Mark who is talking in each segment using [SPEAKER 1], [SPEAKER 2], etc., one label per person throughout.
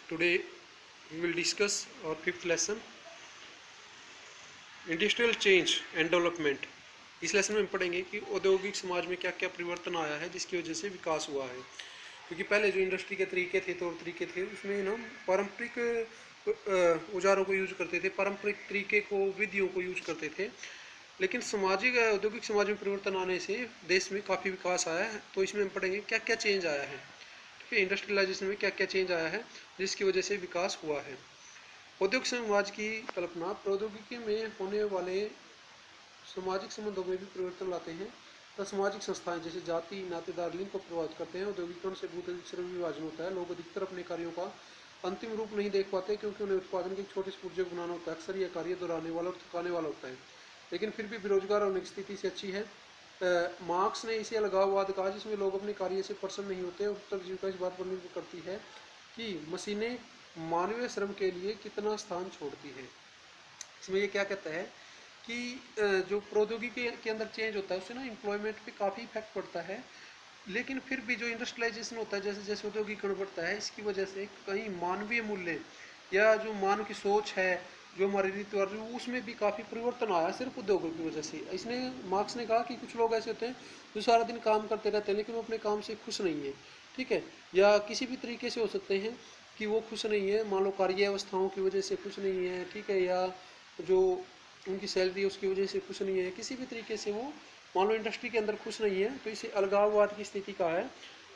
[SPEAKER 1] Today we will discuss our fifth lesson, industrial change and development. इस lesson में हम पढ़ेंगे कि औद्योगिक समाज में क्या क्या परिवर्तन आया है जिसकी वजह से विकास हुआ है। क्योंकि पहले जो इंडस्ट्री के तरीके थे, तौर तरीके थे, उसमें ना पारंपरिक औजारों को यूज करते थे, पारंपरिक तरीके को, विधियों को यूज करते थे। लेकिन सामाजिक औद्योगिक समाज में परिवर्तन आने से देश में काफ़ी विकास आया है। तो इसमें हम पढ़ेंगे क्या क्या चेंज आया है, ठीक है, इंडस्ट्रियलाइजेशन में क्या क्या चेंज आया है जिसकी वजह से विकास हुआ है। औद्योगिक समाज की कल्पना प्रौद्योगिकी में होने वाले सामाजिक संबंधों में भी परिवर्तन लाते हैं तथा सामाजिक संस्थाएं जैसे जाति, नातेदार, लिंग को प्रभावित करते हैं। औद्योगिकरण से भूत श्रम विभाजन होता है। लोग अधिकतर अपने कार्यों का अंतिम रूप नहीं देख पाते क्योंकि उन्हें उत्पादन के छोटे से प्रोजेक्ट बनाना होता है। अक्सर यह कार्य दोहराने वाला और थकाने वाला होता है, लेकिन फिर भी बेरोजगार होने की स्थिति से अच्छी है। मार्क्स ने इसे अलगाववाद कहा जिसमें लोग अपने कार्य से प्रसन्न नहीं होते। उत्तर जीविका इस बात पर निर्भर करती है कि मशीनें मानवीय श्रम के लिए कितना स्थान छोड़ती है। इसमें ये क्या कहता है कि जो प्रौद्योगिकी के अंदर चेंज होता है उससे ना एम्प्लॉयमेंट पे काफ़ी इफेक्ट पड़ता है। लेकिन फिर भी जो इंडस्ट्रियलाइजेशन होता है, जैसे जैसे औद्योगिकरण बढ़ता है, इसकी वजह से कहीं मानवीय मूल्य या जो मानव की सोच है, जो हमारी रीति रिवाज, उसमें भी काफ़ी परिवर्तन आया सिर्फ उद्योगों की वजह से। इसने मार्क्स ने कहा कि कुछ लोग ऐसे होते हैं जो सारा दिन काम करते रहते हैं लेकिन वो अपने काम से खुश नहीं है, ठीक है, या किसी भी तरीके से हो सकते हैं कि वो खुश नहीं है, मान लो कार्य अवस्थाओं की वजह से खुश नहीं है, ठीक है, या जो उनकी सैलरी है उसकी वजह से खुश नहीं है, किसी भी तरीके से वो मान लो इंडस्ट्री के अंदर खुश नहीं है, तो इसे अलगाववाद की स्थिति का है।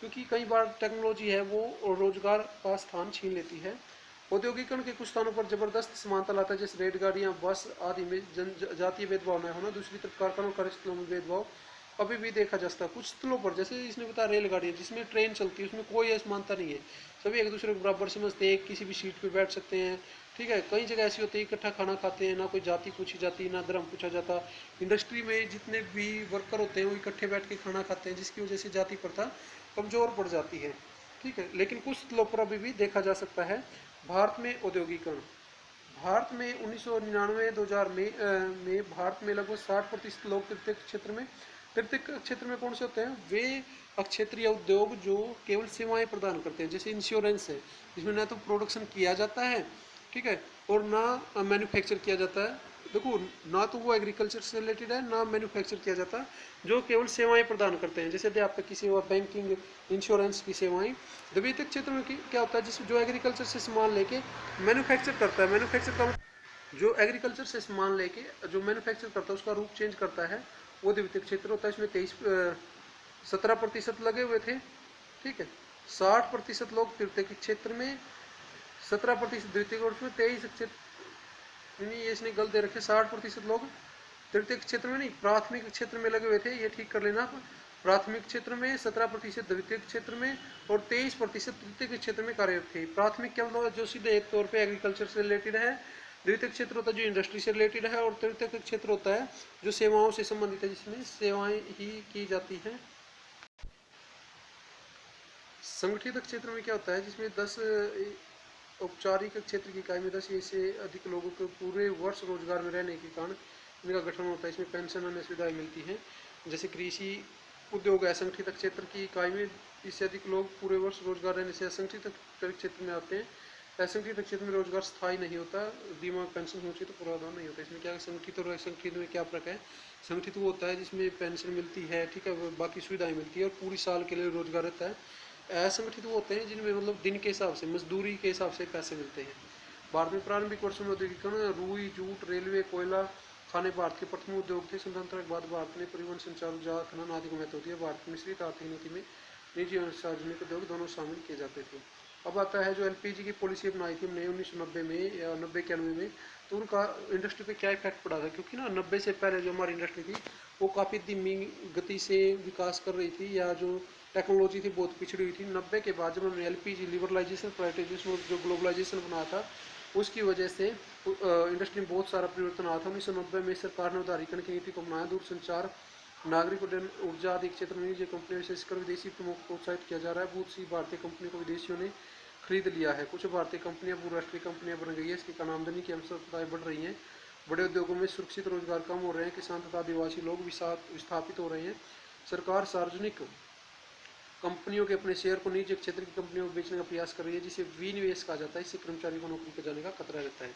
[SPEAKER 1] क्योंकि कई बार टेक्नोलॉजी है वो रोजगार का स्थान छीन लेती है। औद्योगिकरण के कुछ स्थानों पर जबरदस्त समानता लाता है, जैसे रेलगाड़ियाँ, बस आदि में जातीय भेदभाव न होना। दूसरी तरफ कारखानों कार्यस्थलों में भेदभाव अभी भी देखा जा सकता है कुछ स्थलों पर। जैसे इसने बताया रेलगाड़ियाँ जिसमें ट्रेन चलती है उसमें कोई असमानता नहीं है, सभी एक दूसरे को बराबर समझते हैं, किसी भी सीट पे बैठ सकते हैं, ठीक है। कई जगह ऐसी होती है इकट्ठा खाना खाते हैं, ना कोई जाति पूछी जाती, ना धर्म पूछा जाता। इंडस्ट्री में जितने भी वर्कर होते हैं वो इकट्ठे बैठ के खाना खाते हैं, जिसकी वजह से जाति प्रथा कमजोर पड़ जाती है, ठीक है। लेकिन कुछ स्थलों पर अभी भी देखा जा सकता है। भारत में औद्योगिकरण, भारत में 1999-2000 में भारत में लगभग 60% लोग तृतीयक क्षेत्र में, तृतीयक क्षेत्र में कौन से होते हैं, वे अक्षेत्रीय उद्योग जो केवल सेवाएं प्रदान करते हैं, जैसे इंश्योरेंस है जिसमें ना तो प्रोडक्शन किया जाता है, ठीक है, और ना मैन्युफैक्चर किया जाता है। देखो, ना तो वो एग्रीकल्चर से रिलेटेड है ना मैन्युफैक्चर किया जाता, जो केवल सेवाएं प्रदान करते हैं, जैसे अध्यापक की सेवा, बैंकिंग, इंश्योरेंस की सेवाएं। द्वितीयक क्षेत्र में क्या होता है, जिस जो एग्रीकल्चर से सामान लेके मैन्युफैक्चर करता है, मैन्युफैक्चर का जो एग्रीकल्चर से सामान लेके जो मैन्युफैक्चर करता है उसका रूप चेंज करता है, वो द्वितीयक क्षेत्र होता है। इसमें 17% लगे हुए थे, ठीक है। 60% लोग तृतीयक क्षेत्र में, 17% द्वितीयक, और उसमें 23 क्षेत्र, नहीं ये इसने गलत दे रखे, 60% लोग तृतीयक क्षेत्र में नहीं, प्राथमिक क्षेत्र में लगे हुए थे, ये ठीक कर लेना। प्राथमिक क्षेत्र में 17% द्वितीयक क्षेत्र में और 23% तृतीयक क्षेत्र में कार्यरत थे। प्राथमिक क्या मतलब, जो सीधे एक तौर पे एग्रीकल्चर से रिलेटेड है। द्वितीयक क्षेत्र होता है जो इंडस्ट्री से रिलेटेड है, और तृतीयक क्षेत्र होता है जो सेवाओं से संबंधित है, जिसमें सेवाएं ही की जाती हैं। संगठित क्षेत्र में क्या होता है, जिसमें 10 औपचारिक क्षेत्र की इकाई में 10 से अधिक लोगों को पूरे वर्ष रोजगार में रहने के कारण इनका गठन होता है। इसमें पेंशन अन्य सुविधाएं मिलती हैं। जैसे कृषि उद्योग असंगठित क्षेत्र की इकाई में इससे अधिक लोग पूरे वर्ष रोजगार रहने से असंगठित क्षेत्र में आते हैं। असंगठित क्षेत्र में रोजगार स्थायी नहीं होता, दिमाग पेंशन होती तो पूर्वाधार नहीं होता। इसमें क्या संगठित और असंगठित में क्या फर्क है, संगठित वो होता है जिसमें पेंशन मिलती है, ठीक है, बाकी सुविधाएं मिलती है और पूरी साल के लिए रोजगार रहता है। असंगठित वो होते हैं जिनमें मतलब दिन के हिसाब से, मजदूरी के हिसाब से पैसे मिलते हैं। भारत में प्रारंभिक वर्षों में औद्योगिकरण, रुई, जूट, रेलवे, कोयला, खाने भारत के प्रथम उद्योग थे। स्वतंत्रता के बाद भारत ने परिवहन, संचार, जहाज, खनन आदि को महत्व दिया। भारत की मिश्रित आर्थिक नीति में निजी और सार्वजनिक उद्योग दोनों शामिल किए जाते थे। अब आता है जो एलपीजी की पॉलिसी अपनाई थी हमने 1990 में या 90-91 में, तो उनका इंडस्ट्री पे क्या इफेक्ट पड़ा था, क्योंकि ना 90 से पहले जो हमारी इंडस्ट्री थी वो काफ़ी धीमी गति से विकास कर रही थी, या जो टेक्नोलॉजी थी बहुत पिछड़ी हुई थी। 90 के बाद जब हमने एलपीजी लिबरलाइजेशन प्राइवेटाइजेशन जो ग्लोबलाइजेशन बनाया था, उसकी वजह से इंडस्ट्री में बहुत सारा परिवर्तन आया था। 1990 में सरकार ने उदारीकरण की नीति को अपनाया। दूरसंचार, नागरिक उड्डयन, ऊर्जा आदि क्षेत्र में निजी कंपनियों, विशेषकर विदेशी प्रमुख को प्रोत्साहित किया जा रहा है। बहुत सी भारतीय कंपनियों को विदेशियों ने खरीद लिया है। कुछ भारतीय कंपनियां बहुराष्ट्रीय कंपनियां बन गई है। इसके कारण आमदनी की अवसरताएं बढ़ रही हैं। बड़े उद्योगों में सुरक्षित रोजगार कम हो रहे हैं। किसान तथा आदिवासी लोग विस्थापित हो रहे हैं। सरकार सार्वजनिक कंपनियों के अपने शेयर को निजी क्षेत्र की कंपनियों को बेचने का प्रयास कर रही है, जिसे विनिवेश कहा जाता है। इससे कर्मचारी को नौकरी पर जाने का खतरा रहता है।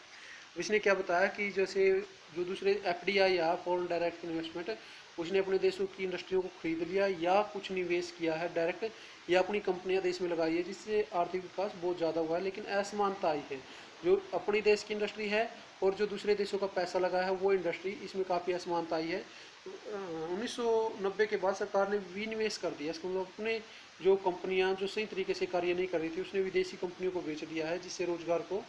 [SPEAKER 1] इसने क्या बताया कि जैसे जो दूसरे एफडीआई या फॉरेन डायरेक्ट इन्वेस्टमेंट, उसने अपने देशों की इंडस्ट्रियों को खरीद लिया या कुछ निवेश किया है डायरेक्ट, या अपनी कंपनियां देश में लगाई है, जिससे आर्थिक विकास बहुत ज़्यादा हुआ है। लेकिन असमानता आई है, जो अपनी देश की इंडस्ट्री है और जो दूसरे देशों का पैसा लगा है वो इंडस्ट्री, इसमें काफ़ी असमानता आई है। 1990 के बाद सरकार ने विनिवेश कर दिया, इसको मतलब अपने जो कंपनियां जो सही तरीके से कार्य नहीं कर रही थी उसने विदेशी कंपनियों को बेच दिया है, जिससे रोजगार को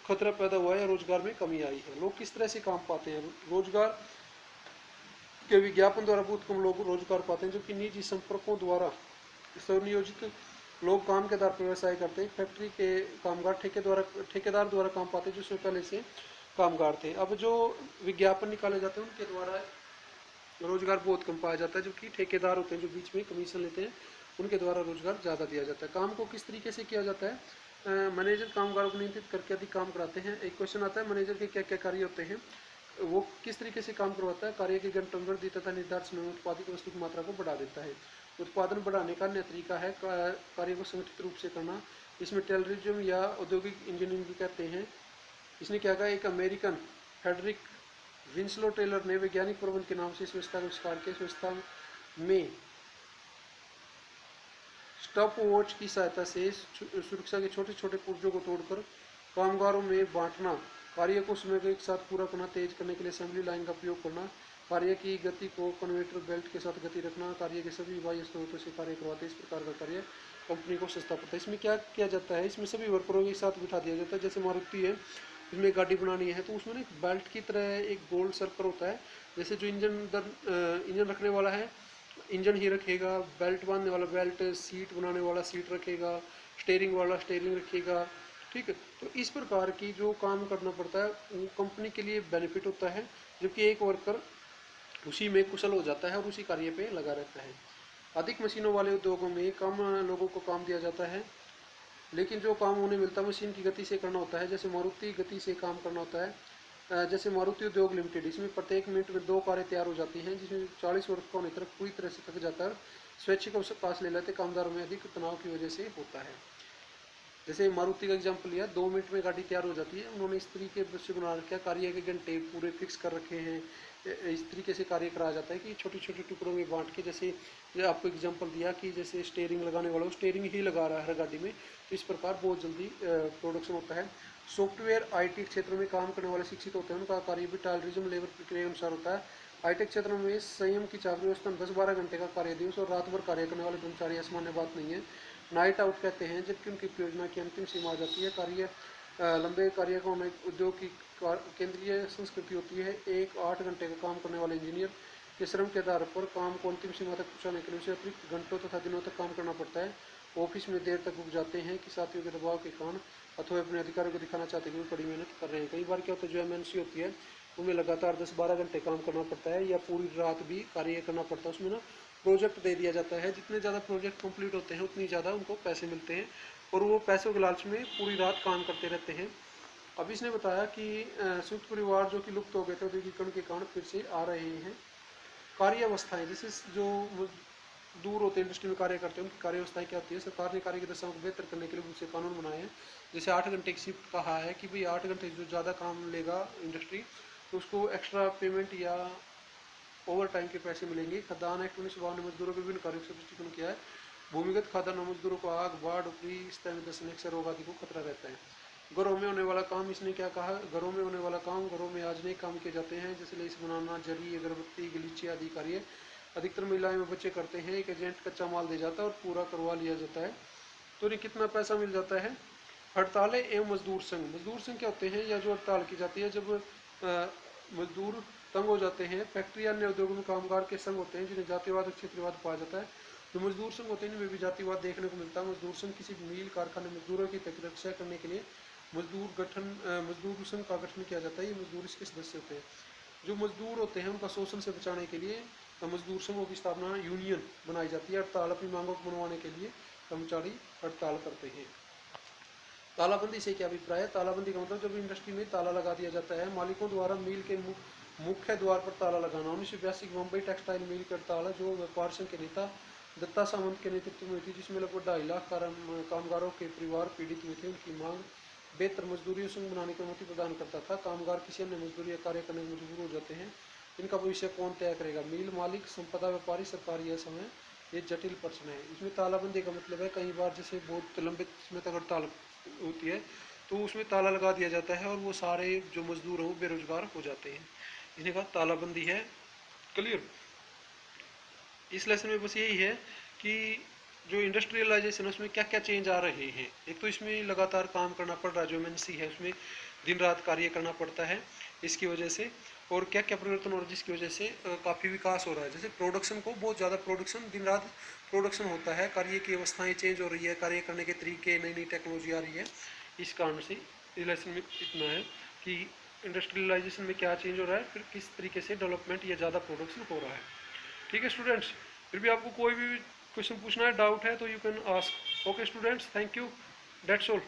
[SPEAKER 1] खतरा पैदा हुआ है या रोजगार में कमी आई है। लोग किस तरह से काम पाते हैं? रोजगार के विज्ञापन द्वारा बहुत कम लोग रोजगार पाते हैं, जबकि निजी संपर्कों द्वारा स्वनियोजित लोग काम के आधार पर व्यवसाय करते हैं। फैक्ट्री के कामगार ठेकेदार द्वारा काम पाते हैं, जिसमें पहले से कामगार थे। अब जो विज्ञापन निकाले जाते हैं उनके द्वारा रोजगार बहुत कम पाया जाता है, जबकि ठेकेदार होते हैं जो बीच में कमीशन लेते हैं, उनके द्वारा रोजगार ज़्यादा दिया जाता है। काम को किस तरीके से किया जाता है? मैनेजर कामगारों को नियंत्रित करके अधिक काम कराते हैं। एक क्वेश्चन आता है मैनेजर के क्या क्या कार्य होते हैं, वो किस तरीके से काम करवाता है? कार्य की घंटों तथा निर्धारित समय में उत्पादित वस्तु की मात्रा को बढ़ा देता है। उत्पादन बढ़ाने का अन्य तरीका है कार्य को संगठित रूप से करना, इसमें टेररिज्म या औद्योगिक इंजीनियरिंग भी कहते हैं। इसने क्या कहा? एक अमेरिकन फेडरिक विंसलो टेलर ने वैज्ञानिक प्रबंध के नाम से इस व्यवस्था का आविष्कार किया। इस व्यवस्था में स्टॉप वॉच की सहायता से सुरक्षा के छोटे छोटे पुर्जों को तोड़कर कामगारों में बांटना, कार्य को समय के साथ पूरा करना, तेज करने के लिए असेंबली लाइन का उपयोग करना, कार्य की गति को कन्वेटर बेल्ट के साथ गति रखना, कार्य के सभी बाह्य स्रोतों से कार्य करवाते। इस प्रकार का कार्य कंपनी को सस्ता पड़ता है। इसमें क्या किया जाता है? इसमें सभी वर्करों के साथ बिठा दिया जाता है। जैसे मारुति है, उसमें गाड़ी बनानी है तो उसमें ना एक बेल्ट की तरह एक गोल सर्कल होता है। जैसे जो इंजन रखने वाला है इंजन ही रखेगा, बेल्ट बांधने वाला बेल्ट, सीट बनाने वाला सीट रखेगा, स्टेयरिंग वाला स्टेयरिंग रखेगा। ठीक है, तो इस प्रकार की जो काम करना पड़ता है वो कंपनी के लिए बेनिफिट होता है, जबकि एक वर्कर उसी में कुशल हो जाता है और उसी कार्य पे लगा रहता है। अधिक मशीनों वाले उद्योगों में कम लोगों को काम दिया जाता है, लेकिन जो काम उन्हें मिलता है मशीन की गति से करना होता है। जैसे मारुति गति से काम करना होता है। जैसे मारुति उद्योग लिमिटेड, इसमें प्रत्येक मिनट में 2 कारें तैयार हो जाती हैं, जिसमें 40 वर्ग का होने तक पूरी तरह से थक जाता है। स्वैच्छिक अवकाश ले लेते कामदारों में अधिक तनाव की वजह से होता है। जैसे मारुति का एग्जाम्पल लिया, 2 मिनट में गाड़ी तैयार हो जाती है। उन्होंने इस तरीके से बना रखा है, कार्य के घंटे पूरे फिक्स कर रखे हैं। इस तरीके से कार्य कराया जाता है कि छोटे छोटे टुकड़ों में बांट के, जैसे आपको एग्जांपल दिया कि जैसे स्टेयरिंग लगाने वाला वो स्टेयरिंग ही लगा रहा है हर गाड़ी में, तो इस प्रकार बहुत जल्दी प्रोडक्शन होता है। सॉफ्टवेयर आईटी क्षेत्र में काम करने वाले शिक्षित होते हैं, उनका कार्य भी टायरिज्म लेबर प्रक्रिया के अनुसार होता है। हाईटेक क्षेत्र में संयम की चाकरी औसतन 10-12 घंटे का कार्य दिवस और रात भर कार्य करने वाले कर्मचारी असामान्य बात नहीं है। नाइट आउट कहते हैं जबकि उनकी परियोजना की अंतिम सीमा आ जाती है। लंबे कार्य का होना उद्योग की केंद्रीय संस्कृति होती है। एक 8 घंटे का काम करने वाले इंजीनियर के श्रम के आधार पर काम को अंतिम सीमा तक पहुंचाने के लिए उसे अतिरिक्त घंटों तथा दिनों तक काम करना पड़ता है। ऑफिस में देर तक रुक जाते हैं कि साथियों के दबाव के कारण अथवा अपने अधिकारियों को दिखाना चाहते हैं कि वो कड़ी मेहनत कर रहे हैं। कई बार क्या होता है, जो एमएनसी होती है उनमें लगातार 10-12 घंटे काम करना पड़ता है या पूरी रात भी कार्य करना पड़ता है। उसमें ना प्रोजेक्ट दे दिया जाता है, जितने ज़्यादा प्रोजेक्ट कंप्लीट होते हैं उतनी ज़्यादा उनको पैसे मिलते हैं और वो पैसों के लालच में पूरी रात काम करते रहते हैं। अब इसने बताया कि संयुक्त परिवार जो कि लुप्त हो गए थे औद्योगिकरण के कारण फिर से आ रहे हैं। कार्य अवस्थाएं, जैसे जो दूर होते हैं इंडस्ट्री में कार्य करते हैं उनकी कार्य अवस्थाएं क्या होती है? सरकार ने कार्य की दशाओं को बेहतर करने के लिए उनसे कानून बनाए हैं। जैसे 8 घंटे की शिफ्ट कहा है कि भाई 8 घंटे जो ज़्यादा काम लेगा इंडस्ट्री तो उसको एक्स्ट्रा पेमेंट या ओवर टाइम के पैसे मिलेंगे। खदान एक्ट 1952 ने मजदूरों के विभिन्न कार्यों से दृष्टिकोण किया है। भूमिगत खादान मजदूरों को आग, बाढ़, ऊपरी सतह में धंसने से रोग आदि को खतरा रहता है। घरों में होने वाला काम, इसने क्या कहा? घरों में होने वाला काम घरों में आज नहीं काम किए जाते हैं, जैसे लेस बनाना, जरी, अगरबत्ती, गलीचे आदि कार्य अधिकतर महिलाएं व बच्चे करते हैं। एक एजेंट कच्चा माल दे जाता है और पूरा करवा लिया जाता है। तो इन्हें कितना पैसा मिल जाता है? हड़तालें एवं मजदूर संघ, मजदूर संघ क्या होते हैं? या जो हड़ताल की जाती है जब मजदूर तंग हो जाते हैं। फैक्ट्री अन्य उद्योगों में कामगार के संघ होते हैं जिन्हें जातिवाद और क्षेत्रवाद पाया जाता है। जो मजदूर संघ होते हैं इनमें भी जातिवाद देखने को मिलता है। मजदूर संघ किसी मिल कारखाने मजदूरों की रक्षा करने के लिए मजदूर संघ का गठन किया जाता है। ये मजदूर इसके सदस्य होते हैं। जो मजदूर होते हैं उनका शोषण से बचाने के लिए मजदूर संघों की स्थापना, यूनियन बनाई जाती है। हड़ताल अपनी मांगों को मनवाने के लिए कर्मचारी हड़ताल करते हैं। तालाबंदी से क्या अभिप्राय है? तालाबंदी का मतलब जब इंडस्ट्री में ताला लगा दिया जाता है। मालिकों द्वारा मिल के मुख्य द्वार पर ताला लगाना। 1982 की मुंबई टेक्सटाइल मिल की हड़ताल, जो व्यापार संघ के नेता दत्ता सामंत के नेतृत्व में हुई थी, जिसमें लगभग 2.5 लाख कामगारों के परिवार पीड़ित हुए थे। उनकी मांग बेहतर मजदूरी संघ बनाने की अनुमति प्रदान करता था। कामगार किसी अन्य मजदूरी या कार्य करने में मजबूर हो जाते हैं, इनका भविष्य कौन तय करेगा? मिल मालिक, संपदा व्यापारी, सरकार या समय? ये जटिल प्रश्न है। इसमें तालाबंदी का मतलब है कई बार जैसे बहुत लंबे समय तक हड़ताल होती है तो उसमें ताला लगा दिया जाता है और वो सारे जो मजदूर हैं वो बेरोजगार हो जाते हैं। इसने कहा तालाबंदी है। क्लियर? इस लेसन में बस यही है कि जो इंडस्ट्रियलाइजेशन है उसमें क्या क्या चेंज आ रहे हैं। एक तो इसमें लगातार काम करना पड़ रहा है, जो एमएनसी है उसमें दिन रात कार्य करना पड़ता है इसकी वजह से। और क्या क्या परिवर्तन हो रहा है जिसकी वजह से काफ़ी विकास हो रहा है। जैसे प्रोडक्शन को बहुत ज़्यादा प्रोडक्शन, दिन रात प्रोडक्शन होता है, कार्य की अवस्थाएँ चेंज हो रही है, कार्य करने के तरीके, नई नई टेक्नोलॉजी आ रही है। इस कारण से इस लेसन में इतना है कि इंडस्ट्रियलाइजेशन में क्या चेंज हो रहा है, फिर किस तरीके से डेवलपमेंट या ज़्यादा प्रोडक्शन हो रहा है। ठीक है स्टूडेंट्स, फिर भी आपको कोई भी क्वेश्चन पूछना है, डाउट है तो you can ask. Okay students, thank you, that's all.